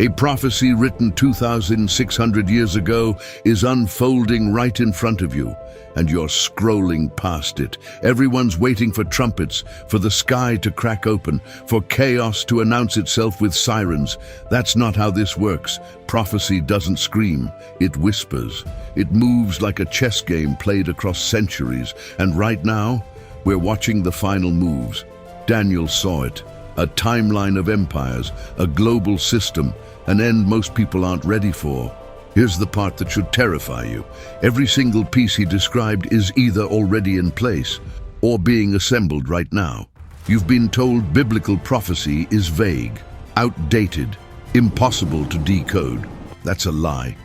A prophecy written 2,600 years ago is unfolding right in front of you, and you're scrolling past it. Everyone's waiting for trumpets, for the sky to crack open, for chaos to announce itself with sirens. That's not how this works. Prophecy doesn't scream, it whispers. It moves like a chess game played across centuries, and right now, we're watching the final moves. Daniel saw it. A timeline of empires, a global system, an end most people aren't ready for. Here's the part that should terrify you. Every single piece he described is either already in place or being assembled right now. You've been told biblical prophecy is vague, outdated, impossible to decode. That's a lie.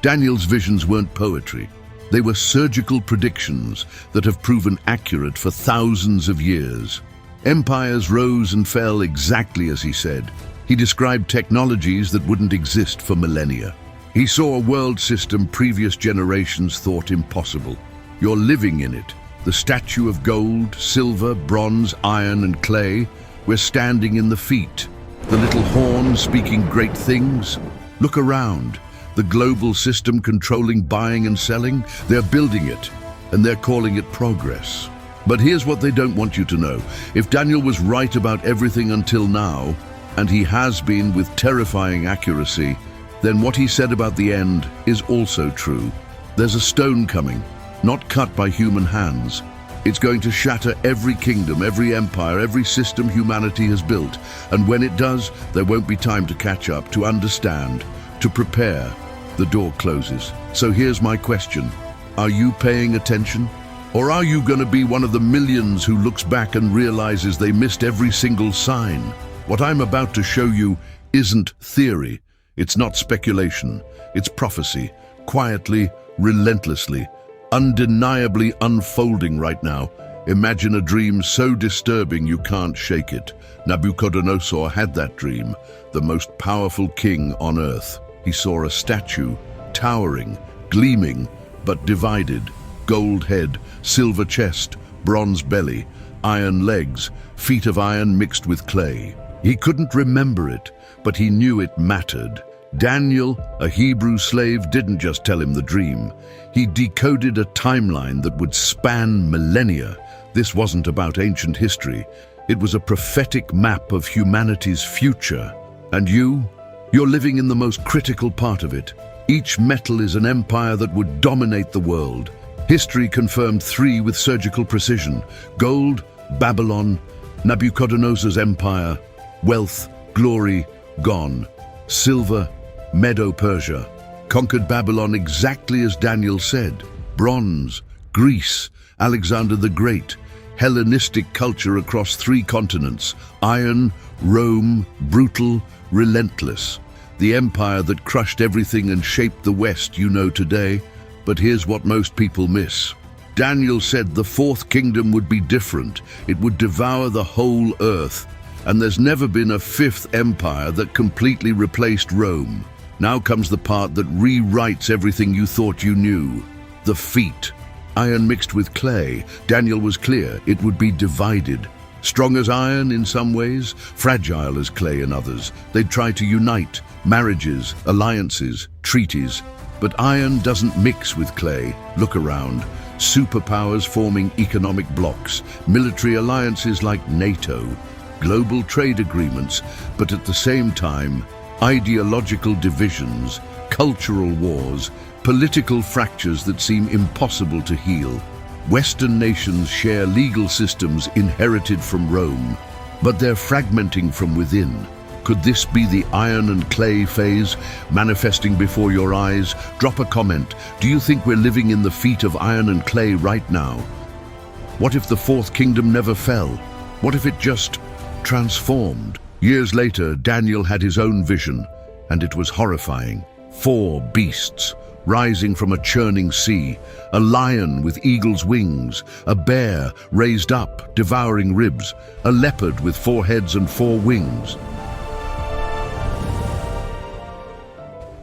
Daniel's visions weren't poetry. They were surgical predictions that have proven accurate for thousands of years. Empires rose and fell exactly as he said. He described technologies that wouldn't exist for millennia. He saw a world system previous generations thought impossible. You're living in it. The statue of gold, silver, bronze, iron, and clay. We're standing in the feet. The little horn speaking great things. Look around. The global system controlling buying and selling. They're building it, and they're calling it progress. But here's what they don't want you to know. If Daniel was right about everything until now, and he has been with terrifying accuracy, then what he said about the end is also true. There's a stone coming, not cut by human hands. It's going to shatter every kingdom, every empire, every system humanity has built. And when it does, there won't be time to catch up, to understand, to prepare. The door closes. So here's my question. Are you paying attention? Or are you going to be one of the millions who looks back and realizes they missed every single sign? What I'm about to show you isn't theory. It's not speculation. It's prophecy, quietly, relentlessly, undeniably unfolding right now. Imagine a dream so disturbing you can't shake it. Nabucodonosor had that dream, the most powerful king on earth. He saw a statue, towering, gleaming, but divided. Gold head, silver chest, bronze belly, iron legs, feet of iron mixed with clay. He couldn't remember it, but he knew it mattered. Daniel, a Hebrew slave, didn't just tell him the dream. He decoded a timeline that would span millennia. This wasn't about ancient history. It was a prophetic map of humanity's future. And you're living in the most critical part of it. Each metal is an empire that would dominate the world. History confirmed three with surgical precision: gold, Babylon, Nabucodonosor's empire; wealth, glory, gone; silver, Medo-Persia, conquered Babylon exactly as Daniel said; bronze, Greece, Alexander the Great; Hellenistic culture across three continents; iron, Rome, brutal, relentless. The empire that crushed everything and shaped the West you know today. But here's what most people miss. Daniel said the fourth kingdom would be different. It would devour the whole earth. And there's never been a fifth empire that completely replaced Rome. Now comes the part that rewrites everything you thought you knew. The feet. Iron mixed with clay. Daniel was clear it would be divided. Strong as iron in some ways, fragile as clay in others. They'd try to unite. Marriages, alliances, treaties. But iron doesn't mix with clay. Look around. Superpowers forming economic blocs, military alliances like NATO, global trade agreements, but at the same time, ideological divisions, cultural wars, political fractures that seem impossible to heal. Western nations share legal systems inherited from Rome, but they're fragmenting from within. Could this be the iron and clay phase manifesting before your eyes? Drop a comment. Do you think we're living in the feet of iron and clay right now? What if the fourth kingdom never fell? What if it just transformed? Years later, Daniel had his own vision, and it was horrifying. 4 beasts rising from a churning sea, a lion with eagle's wings, a bear raised up, devouring ribs, a leopard with 4 heads and 4 wings,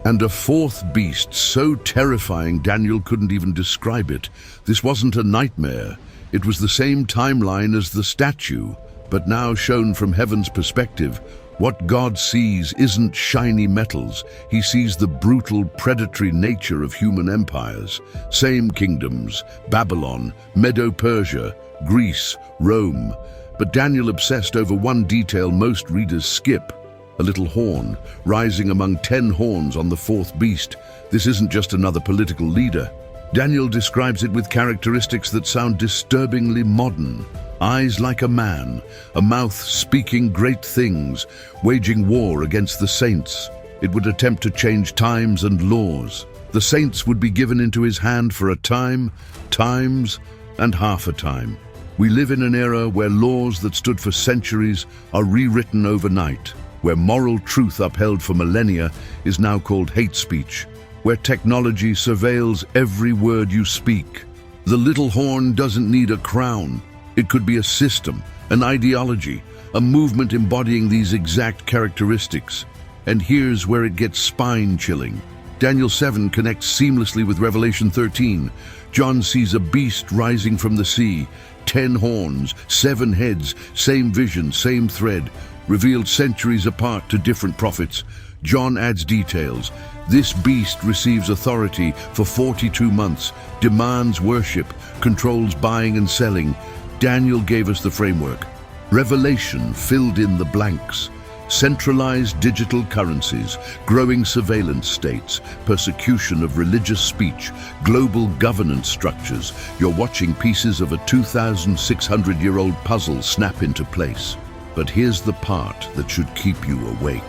and a 4th beast so terrifying Daniel couldn't even describe it. This wasn't a nightmare. It was the same timeline as the statue, but now shown from heaven's perspective. What God sees isn't shiny metals. He sees the brutal, predatory nature of human empires. Same kingdoms: Babylon, Medo-Persia, Greece, Rome. But Daniel obsessed over one detail most readers skip: a little horn, rising among 10 horns on the fourth beast. This isn't just another political leader. Daniel describes it with characteristics that sound disturbingly modern. Eyes like a man, a mouth speaking great things, waging war against the saints. It would attempt to change times and laws. The saints would be given into his hand for a time, times, and half a time. We live in an era where laws that stood for centuries are rewritten overnight, where moral truth upheld for millennia is now called hate speech, where technology surveils every word you speak. The little horn doesn't need a crown. It could be a system, an ideology, a movement embodying these exact characteristics. And here's where it gets spine-chilling. Daniel 7 connects seamlessly with Revelation 13. John sees a beast rising from the sea, 10 horns, 7 heads, same vision, same thread, revealed centuries apart to different prophets. John adds details. This beast receives authority for 42 months, demands worship, controls buying and selling. Daniel gave us the framework. Revelation filled in the blanks. Centralized digital currencies, growing surveillance states, persecution of religious speech, global governance structures. You're watching pieces of a 2,600-year-old puzzle snap into place. But here's the part that should keep you awake.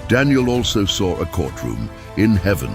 Daniel also saw a courtroom in heaven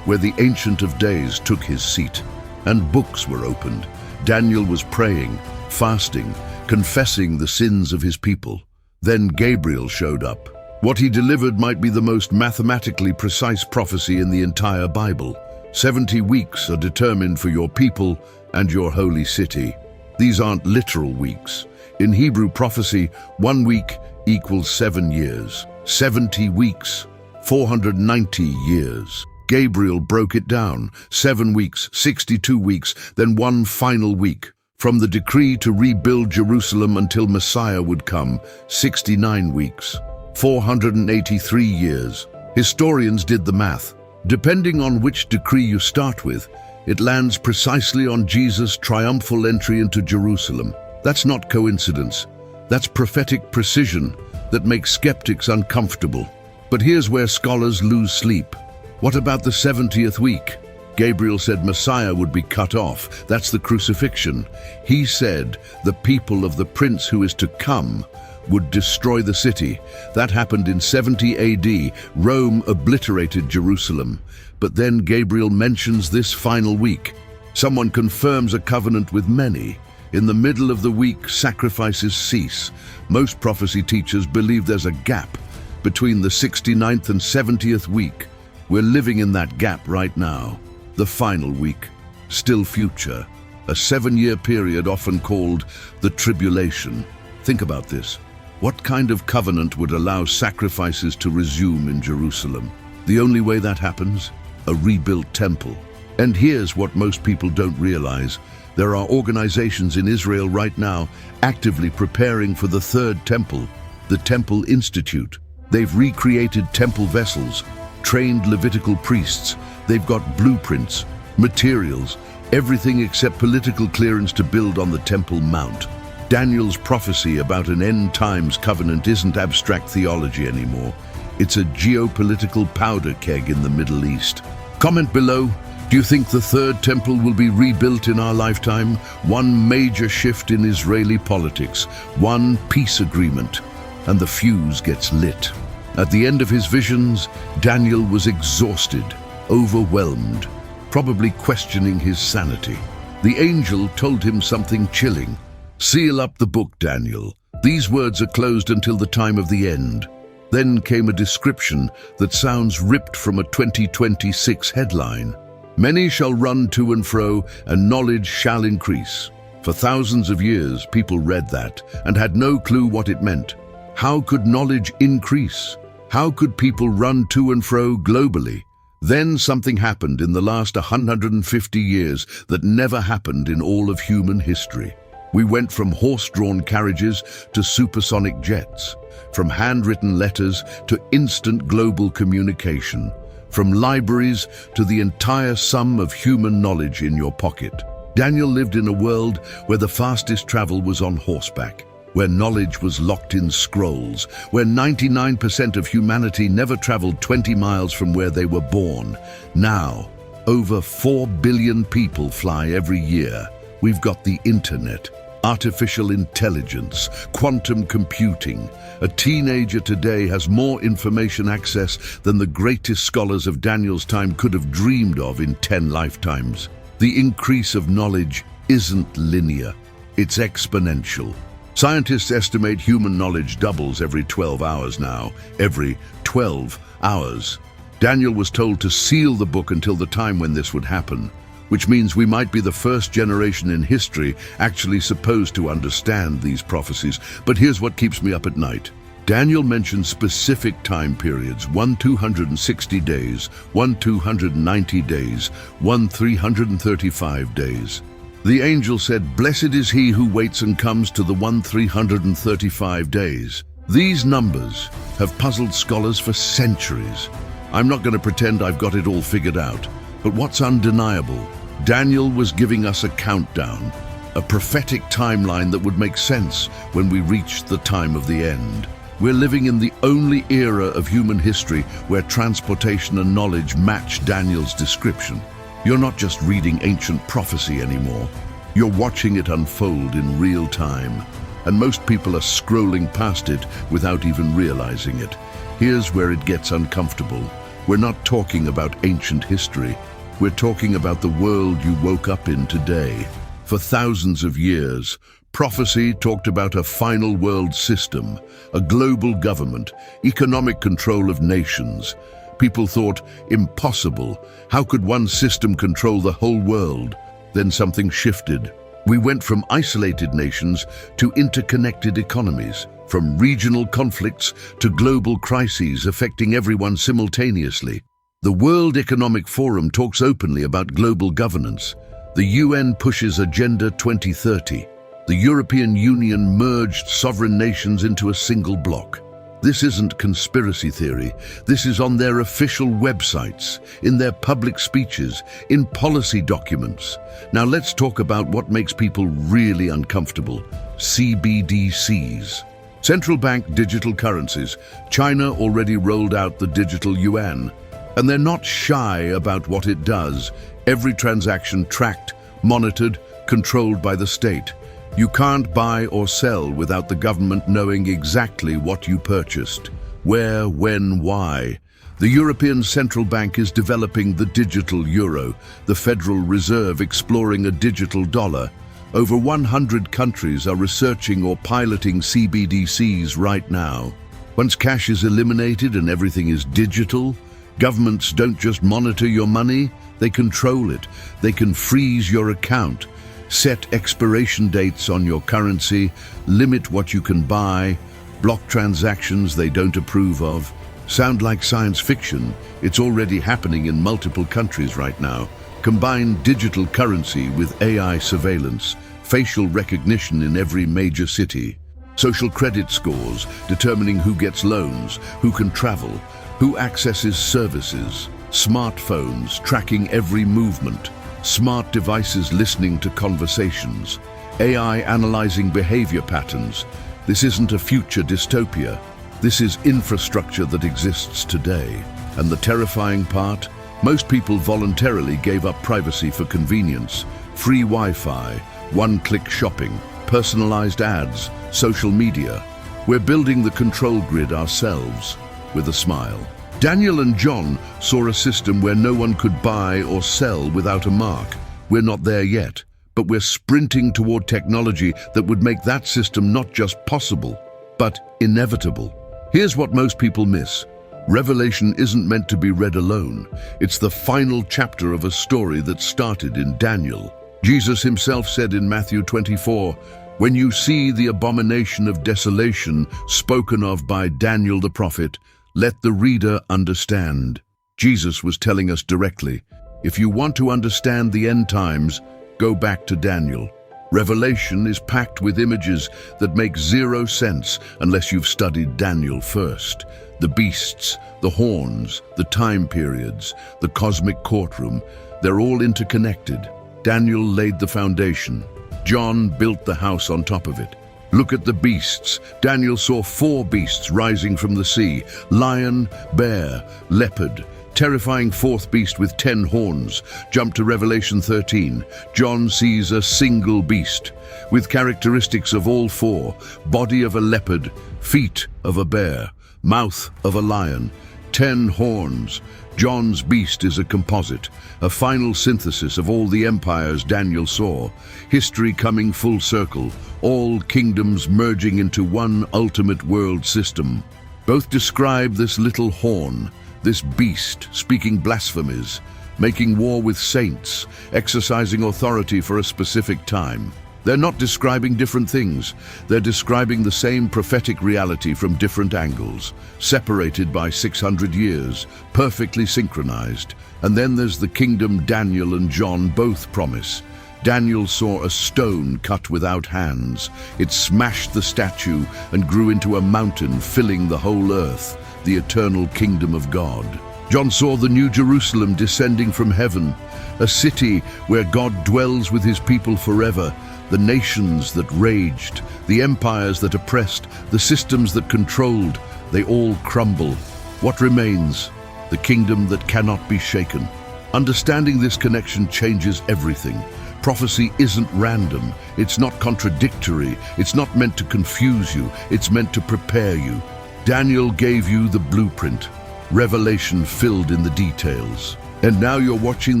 where the Ancient of Days took his seat, and books were opened. Daniel was praying, fasting, confessing the sins of his people. Then Gabriel showed up. What he delivered might be the most mathematically precise prophecy in the entire Bible. 70 weeks are determined for your people and your holy city. These aren't literal weeks. In Hebrew prophecy, 1 week equals 7 years. 70 weeks, 490 years. Gabriel broke it down: 7 weeks, 62 weeks, then one final week. From the decree to rebuild Jerusalem until Messiah would come, 69 weeks, 483 years. Historians did the math. Depending on which decree you start with, it lands precisely on Jesus' triumphal entry into Jerusalem. That's not coincidence. That's prophetic precision that makes skeptics uncomfortable. But here's where scholars lose sleep. What about the 70th week? Gabriel said Messiah would be cut off. That's the crucifixion. He said the people of the prince who is to come would destroy the city. That happened in 70 AD. Rome obliterated Jerusalem. But then Gabriel mentions this final week. Someone confirms a covenant with many. In the middle of the week, sacrifices cease. Most prophecy teachers believe there's a gap between the 69th and 70th week. We're living in that gap right now. The final week, still future, a 7-year period often called the tribulation. Think about this. What kind of covenant would allow sacrifices to resume in Jerusalem? The only way that happens? A rebuilt temple. And here's what most people don't realize. There are organizations in Israel right now actively preparing for the third temple, the Temple Institute. They've recreated temple vessels, trained Levitical priests. They've got blueprints, materials, everything except political clearance to build on the Temple Mount. Daniel's prophecy about an end times covenant isn't abstract theology anymore. It's a geopolitical powder keg in the Middle East. Comment below. Do you think the third temple will be rebuilt in our lifetime? One major shift in Israeli politics, one peace agreement, and the fuse gets lit. At the end of his visions, Daniel was exhausted, overwhelmed, probably questioning his sanity. The angel told him something chilling. Seal up the book, Daniel. These words are closed until the time of the end. Then came a description that sounds ripped from a 2026 headline. Many shall run to and fro, and knowledge shall increase. For thousands of years, people read that and had no clue what it meant. How could knowledge increase? How could people run to and fro globally? Then something happened in the last 150 years that never happened in all of human history. We went from horse-drawn carriages to supersonic jets, from handwritten letters to instant global communication, from libraries to the entire sum of human knowledge in your pocket. Daniel lived in a world where the fastest travel was on horseback, where knowledge was locked in scrolls, where 99% of humanity never traveled 20 miles from where they were born. Now, over 4 billion people fly every year. We've got the internet, artificial intelligence, quantum computing. A teenager today has more information access than the greatest scholars of Daniel's time could have dreamed of in 10 lifetimes. The increase of knowledge isn't linear, it's exponential. Scientists estimate human knowledge doubles every 12 hours now, every 12 hours. Daniel was told to seal the book until the time when this would happen, which means we might be the first generation in history actually supposed to understand these prophecies. But here's what keeps me up at night. Daniel mentioned specific time periods, 1,260 days, 1,290 days, 1,335 days. The angel said, "Blessed is he who waits and comes to the 1,335 days." These numbers have puzzled scholars for centuries. I'm not going to pretend I've got it all figured out, but what's undeniable, Daniel was giving us a countdown, a prophetic timeline that would make sense when we reached the time of the end. We're living in the only era of human history where transportation and knowledge match Daniel's description. You're not just reading ancient prophecy anymore. You're watching it unfold in real time. And most people are scrolling past it without even realizing it. Here's where it gets uncomfortable. We're not talking about ancient history. We're talking about the world you woke up in today. For thousands of years, prophecy talked about a final world system, a global government, economic control of nations. People thought, impossible. How could one system control the whole world? Then something shifted. We went from isolated nations to interconnected economies, from regional conflicts to global crises affecting everyone simultaneously. The World Economic Forum talks openly about global governance. The UN pushes Agenda 2030. The European Union merged sovereign nations into a single bloc. This isn't conspiracy theory. This is on their official websites, in their public speeches, in policy documents. Now let's talk about what makes people really uncomfortable. CBDCs. Central bank digital currencies. China already rolled out the digital yuan. And they're not shy about what it does. Every transaction tracked, monitored, controlled by the state. You can't buy or sell without the government knowing exactly what you purchased, where, when, why. The European Central Bank is developing the digital euro, the Federal Reserve exploring a digital dollar. Over 100 countries are researching or piloting CBDCs right now. Once cash is eliminated and everything is digital, governments don't just monitor your money, they control it. They can freeze your account, set expiration dates on your currency, limit what you can buy, block transactions they don't approve of. Sound like science fiction? It's already happening in multiple countries right now. Combine digital currency with AI surveillance, facial recognition in every major city, social credit scores determining who gets loans, who can travel, who accesses services, smartphones tracking every movement, smart devices listening to conversations, AI analyzing behavior patterns. This isn't a future dystopia. This is infrastructure that exists today. And the terrifying part? Most people voluntarily gave up privacy for convenience. Free Wi-Fi, one-click shopping, personalized ads, social media. We're building the control grid ourselves, with a smile. Daniel and John saw a system where no one could buy or sell without a mark. We're not there yet, but we're sprinting toward technology that would make that system not just possible, but inevitable. Here's what most people miss. Revelation isn't meant to be read alone. It's the final chapter of a story that started in Daniel. Jesus himself said in Matthew 24, "When you see the abomination of desolation spoken of by Daniel the prophet, let the reader understand." Jesus was telling us directly, if you want to understand the end times, go back to Daniel. Revelation is packed with images that make zero sense unless you've studied Daniel first. The beasts, the horns, the time periods, the cosmic courtroom, they're all interconnected. Daniel laid the foundation. John built the house on top of it. Look at the beasts. Daniel saw 4 beasts rising from the sea: lion, bear, leopard. Terrifying 4th beast with 10 horns. Jump to Revelation 13. John sees a single beast with characteristics of all 4: body of a leopard, feet of a bear, mouth of a lion, 10 horns. John's beast is a composite, a final synthesis of all the empires Daniel saw. History coming full circle, all kingdoms merging into one ultimate world system. Both describe this little horn, this beast speaking blasphemies, making war with saints, exercising authority for a specific time. They're not describing different things. They're describing the same prophetic reality from different angles, separated by 600 years, perfectly synchronized. And then there's the kingdom Daniel and John both promise. Daniel saw a stone cut without hands. It smashed the statue and grew into a mountain filling the whole earth, the eternal kingdom of God. John saw the New Jerusalem descending from heaven, a city where God dwells with his people forever. The nations that raged, the empires that oppressed, the systems that controlled, they all crumble. What remains? The kingdom that cannot be shaken. Understanding this connection changes everything. Prophecy isn't random, it's not contradictory, it's not meant to confuse you, it's meant to prepare you. Daniel gave you the blueprint. Revelation filled in the details. And now you're watching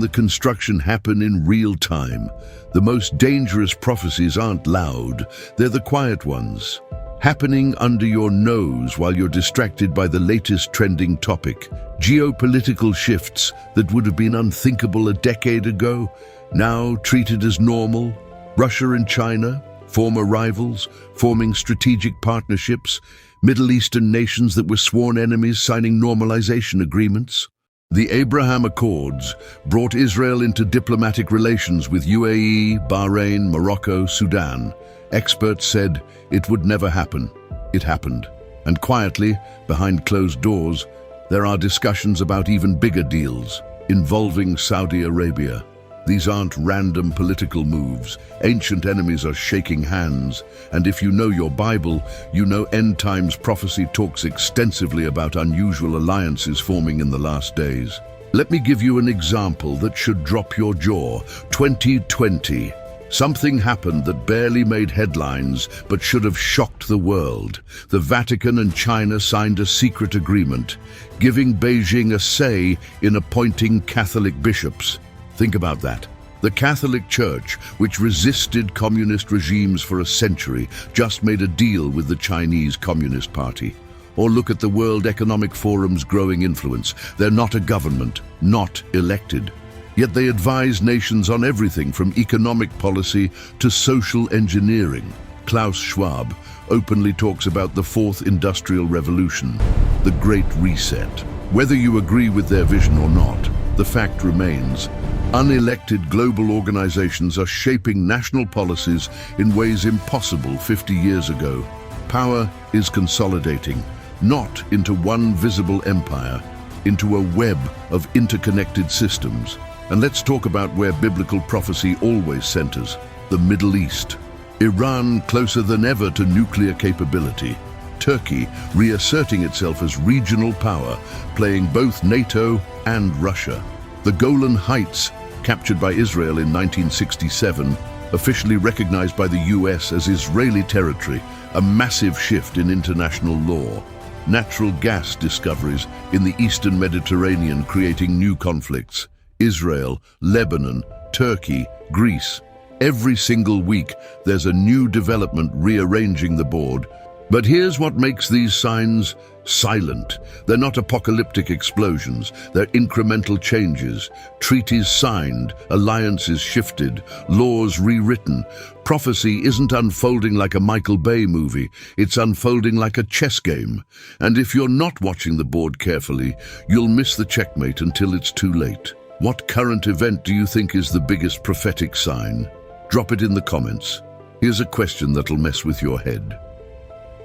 the construction happen in real time. The most dangerous prophecies aren't loud, they're the quiet ones, happening under your nose while you're distracted by the latest trending topic. Geopolitical shifts that would have been unthinkable a decade ago, now treated as normal. Russia and China, former rivals, forming strategic partnerships. Middle Eastern nations that were sworn enemies signing normalization agreements. The Abraham Accords brought Israel into diplomatic relations with UAE, Bahrain, Morocco, Sudan. Experts said it would never happen. It happened. And quietly, behind closed doors, there are discussions about even bigger deals involving Saudi Arabia. These aren't random political moves. Ancient enemies are shaking hands. And if you know your Bible, you know end times prophecy talks extensively about unusual alliances forming in the last days. Let me give you an example that should drop your jaw. 2020. Something happened that barely made headlines, but should have shocked the world. The Vatican and China signed a secret agreement, giving Beijing a say in appointing Catholic bishops. Think about that. The Catholic Church, which resisted communist regimes for a century, just made a deal with the Chinese Communist Party. Or look at the World Economic Forum's growing influence. They're not a government, not elected. Yet they advise nations on everything from economic policy to social engineering. Klaus Schwab openly talks about the Fourth Industrial Revolution, the Great Reset. Whether you agree with their vision or not, the fact remains, unelected global organizations are shaping national policies in ways impossible 50 years ago. Power is consolidating, not into one visible empire, into a web of interconnected systems. And let's talk about where biblical prophecy always centers, the Middle East. Iran closer than ever to nuclear capability. Turkey reasserting itself as regional power, playing both NATO and Russia. The Golan Heights, captured by Israel in 1967, officially recognized by the US as Israeli territory, a massive shift in international law. Natural gas discoveries in the Eastern Mediterranean creating new conflicts. Israel, Lebanon, Turkey, Greece. Every single week, there's a new development rearranging the board. But here's what makes these signs silent. They're not apocalyptic explosions, they're incremental changes. Treaties signed, alliances shifted, laws rewritten. Prophecy isn't unfolding like a Michael Bay movie, it's unfolding like a chess game. And if you're not watching the board carefully, you'll miss the checkmate until it's too late. What current event do you think is the biggest prophetic sign? Drop it in the comments. Here's a question that'll mess with your head.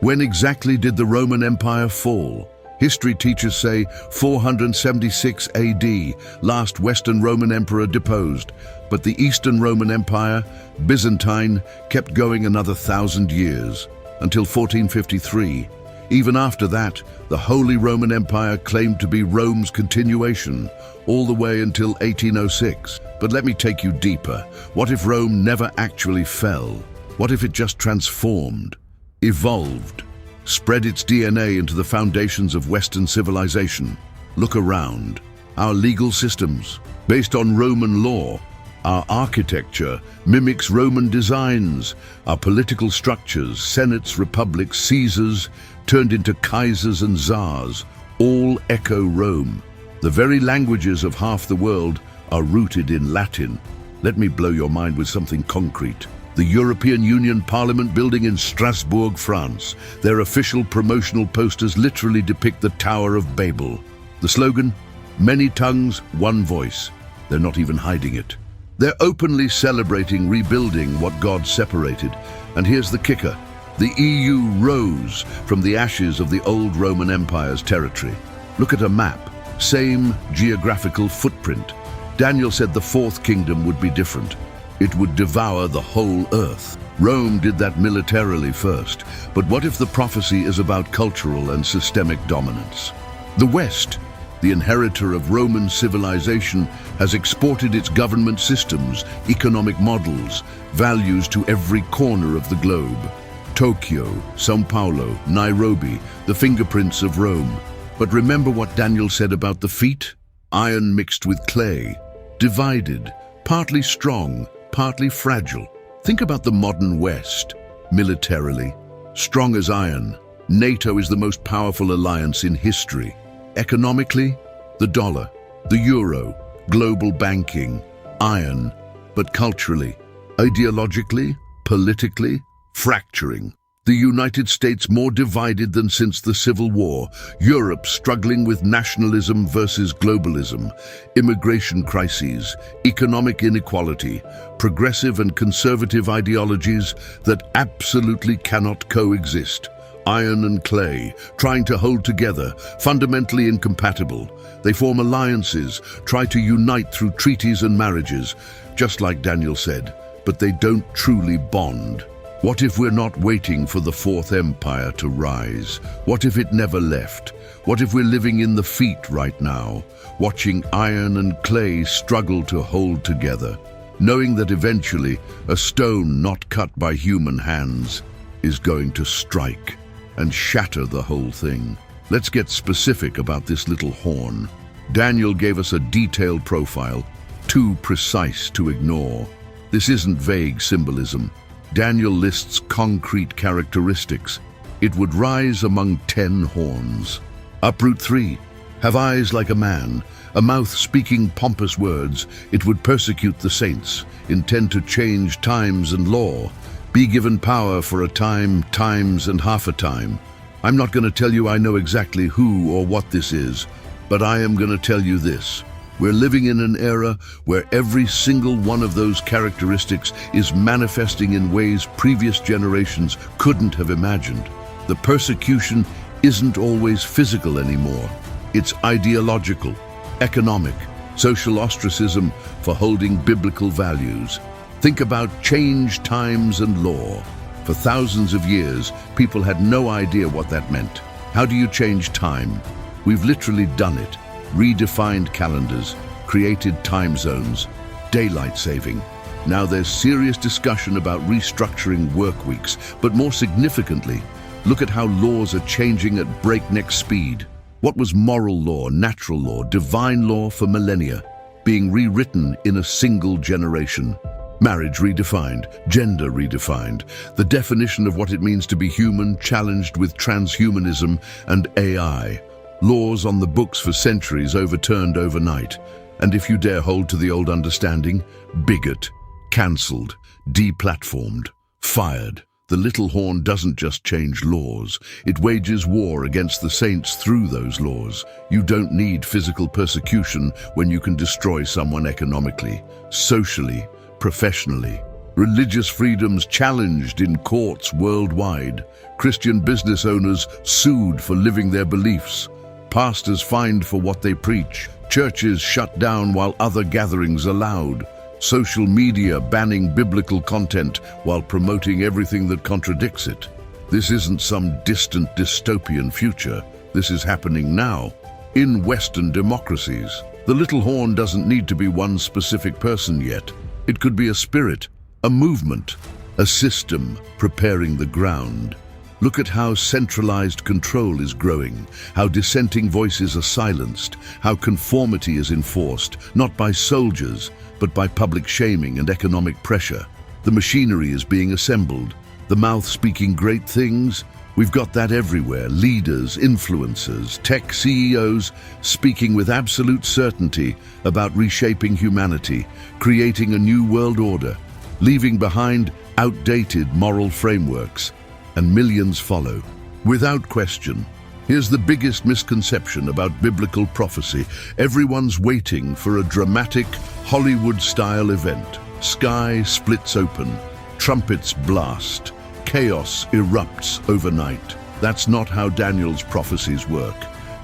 When exactly did the Roman Empire fall? History teachers say 476 AD, last Western Roman emperor deposed, but the Eastern Roman Empire, Byzantine, kept going another 1,000 years, until 1453. Even after that, the Holy Roman Empire claimed to be Rome's continuation, all the way until 1806. But let me take you deeper. What if Rome never actually fell? What if it just transformed, evolved, spread its DNA into the foundations of Western civilization? Look around. Our legal systems, based on Roman law, our architecture mimics Roman designs, our political structures, senates, republics, Caesars, turned into Kaisers and Tsars, all echo Rome. The very languages of half the world are rooted in Latin. Let me blow your mind with something concrete. The European Union Parliament building in Strasbourg, France. Their official promotional posters literally depict the Tower of Babel. The slogan, "Many tongues, one voice." They're not even hiding it. They're openly celebrating rebuilding what God separated. And here's the kicker. The EU rose from the ashes of the old Roman Empire's territory. Look at a map. Same geographical footprint. Daniel said the fourth kingdom would be different. It would devour the whole earth. Rome did that militarily first. But what if the prophecy is about cultural and systemic dominance? The West, the inheritor of Roman civilization, has exported its government systems, economic models, values to every corner of the globe. Tokyo, São Paulo, Nairobi, the fingerprints of Rome. But remember what Daniel said about the feet? Iron mixed with clay, divided, partly strong, partly fragile. Think about the modern West. Militarily, strong as iron. NATO is the most powerful alliance in history. Economically, the dollar, the euro, global banking, iron. But culturally, ideologically, politically, fracturing. The United States more divided than since the Civil War. Europe struggling with nationalism versus globalism. Immigration crises, economic inequality, progressive and conservative ideologies that absolutely cannot coexist. Iron and clay, trying to hold together, fundamentally incompatible. They form alliances, try to unite through treaties and marriages, just like Daniel said, but they don't truly bond. What if we're not waiting for the Fourth Empire to rise? What if it never left? What if we're living in the feet right now, watching iron and clay struggle to hold together, knowing that eventually a stone not cut by human hands is going to strike and shatter the whole thing? Let's get specific about this little horn. Daniel gave us a detailed profile, too precise to ignore. This isn't vague symbolism. Daniel lists concrete characteristics. It would rise among 10 horns. Uproot 3. Have eyes like a man, a mouth speaking pompous words. It would persecute the saints, intend to change times and law, be given power for a time, times, and half a time. I'm not going to tell you I know exactly who or what this is, but I am going to tell you this. We're living in an era where every single one of those characteristics is manifesting in ways previous generations couldn't have imagined. The persecution isn't always physical anymore. It's ideological, economic, social ostracism for holding biblical values. Think about change, times, and law. For thousands of years, people had no idea what that meant. How do you change time? We've literally done it. Redefined calendars, created time zones, daylight saving. Now there's serious discussion about restructuring work weeks, but more significantly, look at how laws are changing at breakneck speed. What was moral law, natural law, divine law for millennia, being rewritten in a single generation? Marriage redefined, gender redefined, the definition of what it means to be human challenged with transhumanism and AI. Laws on the books for centuries overturned overnight. And if you dare hold to the old understanding, bigot, cancelled, deplatformed, fired. The little horn doesn't just change laws. It wages war against the saints through those laws. You don't need physical persecution when you can destroy someone economically, socially, professionally. religious freedoms challenged in courts worldwide, Christian business owners sued for living their beliefs, pastors fined for what they preach, churches shut down while other gatherings allowed, social media banning biblical content while promoting everything that contradicts it. This isn't some distant dystopian future. This is happening now, in Western democracies. The little horn doesn't need to be one specific person yet. It could be a spirit, a movement, a system preparing the ground. Look at how centralized control is growing, how dissenting voices are silenced, how conformity is enforced, not by soldiers, but by public shaming and economic pressure. The machinery is being assembled, the mouth speaking great things. We've got that everywhere. Leaders, influencers, tech CEOs speaking with absolute certainty about reshaping humanity, creating a new world order, leaving behind outdated moral frameworks, and millions follow. Without question, here's the biggest misconception about biblical prophecy. Everyone's waiting for a dramatic Hollywood-style event. Sky splits open, trumpets blast, chaos erupts overnight. That's not how Daniel's prophecies work.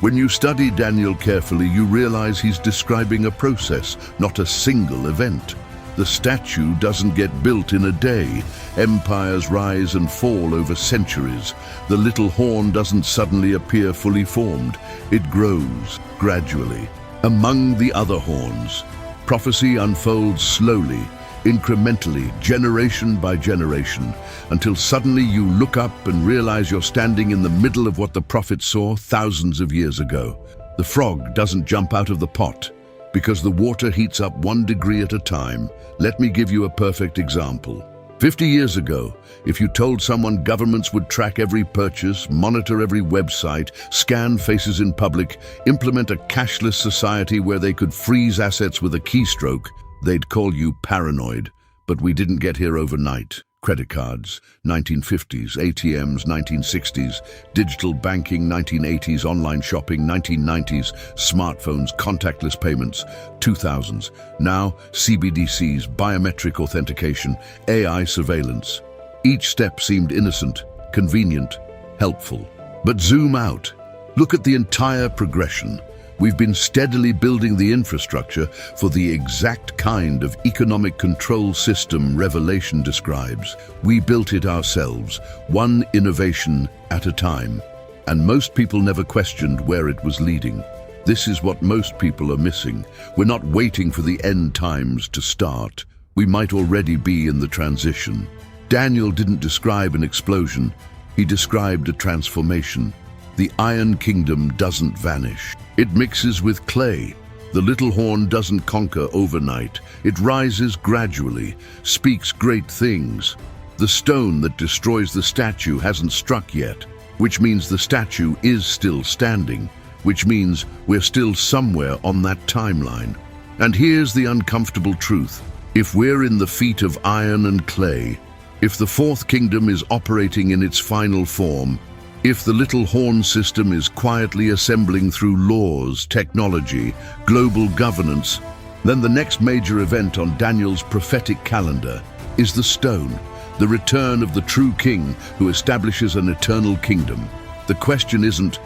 When you study Daniel carefully, you realize he's describing a process, not a single event. The statue doesn't get built in a day. Empires rise and fall over centuries. The little horn doesn't suddenly appear fully formed. It grows gradually. Among the other horns, prophecy unfolds slowly, incrementally, generation by generation, until suddenly you look up and realize you're standing in the middle of what the prophet saw thousands of years ago. The frog doesn't jump out of the pot because the water heats up 1 degree at a time. Let me give you a perfect example. 50 years ago, if you told someone governments would track every purchase, monitor every website, scan faces in public, implement a cashless society where they could freeze assets with a keystroke, they'd call you paranoid. But we didn't get here overnight. Credit cards, 1950s, ATMs, 1960s, digital banking, 1980s, online shopping, 1990s, smartphones, contactless payments, 2000s. Now, CBDCs, biometric authentication, AI surveillance. Each step seemed innocent, convenient, helpful. But zoom out. Look at the entire progression. We've been steadily building the infrastructure for the exact kind of economic control system Revelation describes. We built it ourselves, one innovation at a time. And most people never questioned where it was leading. This is what most people are missing. We're not waiting for the end times to start. We might already be in the transition. Daniel didn't describe an explosion. He described a transformation. The Iron Kingdom doesn't vanish. It mixes with clay. The little horn doesn't conquer overnight. It rises gradually, speaks great things. The stone that destroys the statue hasn't struck yet, which means the statue is still standing, which means we're still somewhere on that timeline. And here's the uncomfortable truth. If we're in the feet of iron and clay, if the fourth kingdom is operating in its final form, if the little horn system is quietly assembling through laws, technology, global governance, then the next major event on Daniel's prophetic calendar is the stone, the return of the true king who establishes an eternal kingdom. The question isn't,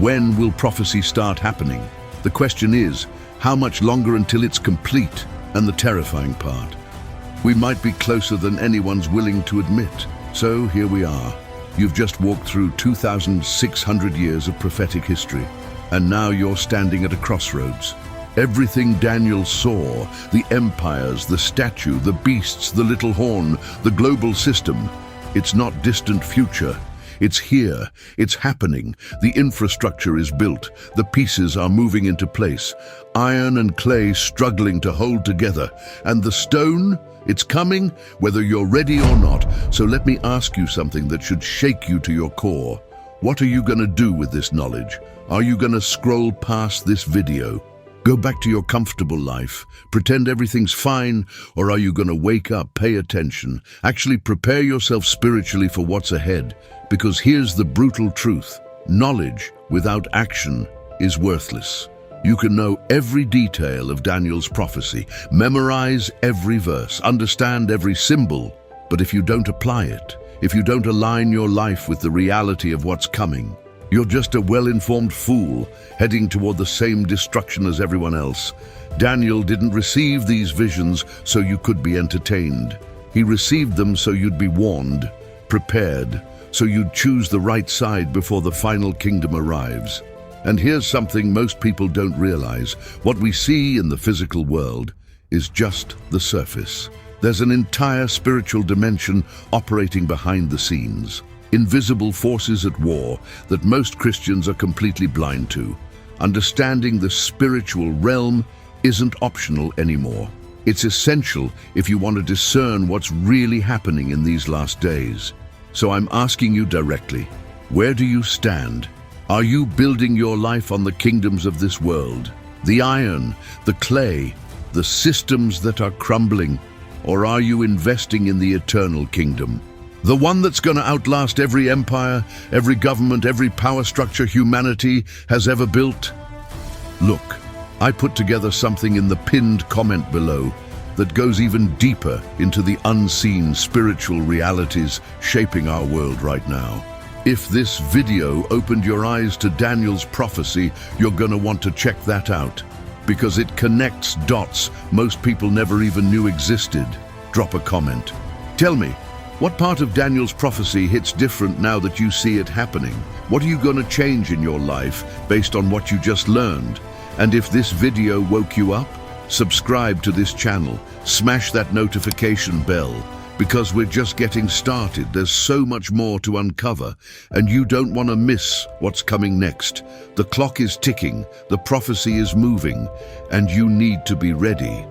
when will prophecy start happening? The question is, how much longer until it's complete? And the terrifying part, we might be closer than anyone's willing to admit. So here we are. You've just walked through 2,600 years of prophetic history, and now you're standing at a crossroads. Everything Daniel saw, the empires, the statue, the beasts, the little horn, the global system, it's not distant future. It's here, it's happening, the infrastructure is built, the pieces are moving into place, iron and clay struggling to hold together, and the stone, it's coming, whether you're ready or not. So let me ask you something that should shake you to your core. What are you going to do with this knowledge? Are you going to scroll past this video? Go back to your comfortable life, pretend everything's fine, or are you going to wake up, pay attention, actually prepare yourself spiritually for what's ahead? Because here's the brutal truth. Knowledge without action is worthless. You can know every detail of Daniel's prophecy, memorize every verse, understand every symbol, but if you don't apply it, if you don't align your life with the reality of what's coming, you're just a well-informed fool heading toward the same destruction as everyone else. Daniel didn't receive these visions so you could be entertained. He received them so you'd be warned, prepared, so you'd choose the right side before the final kingdom arrives. And here's something most people don't realize. What we see in the physical world is just the surface. There's an entire spiritual dimension operating behind the scenes. Invisible forces at war that most Christians are completely blind to. Understanding the spiritual realm isn't optional anymore. It's essential if you want to discern what's really happening in these last days. So I'm asking you directly, where do you stand? Are you building your life on the kingdoms of this world? The iron, the clay, the systems that are crumbling? Or are you investing in the eternal kingdom? The one that's going to outlast every empire, every government, every power structure humanity has ever built? Look, I put together something in the pinned comment below that goes even deeper into the unseen spiritual realities shaping our world right now. If this video opened your eyes to Daniel's prophecy, you're going to want to check that out, because it connects dots most people never even knew existed. Drop a comment. Tell me, what part of Daniel's prophecy hits different now that you see it happening? What are you going to change in your life based on what you just learned? And if this video woke you up, subscribe to this channel, smash that notification bell, because we're just getting started. There's so much more to uncover, and you don't want to miss what's coming next. The clock is ticking, the prophecy is moving, and you need to be ready.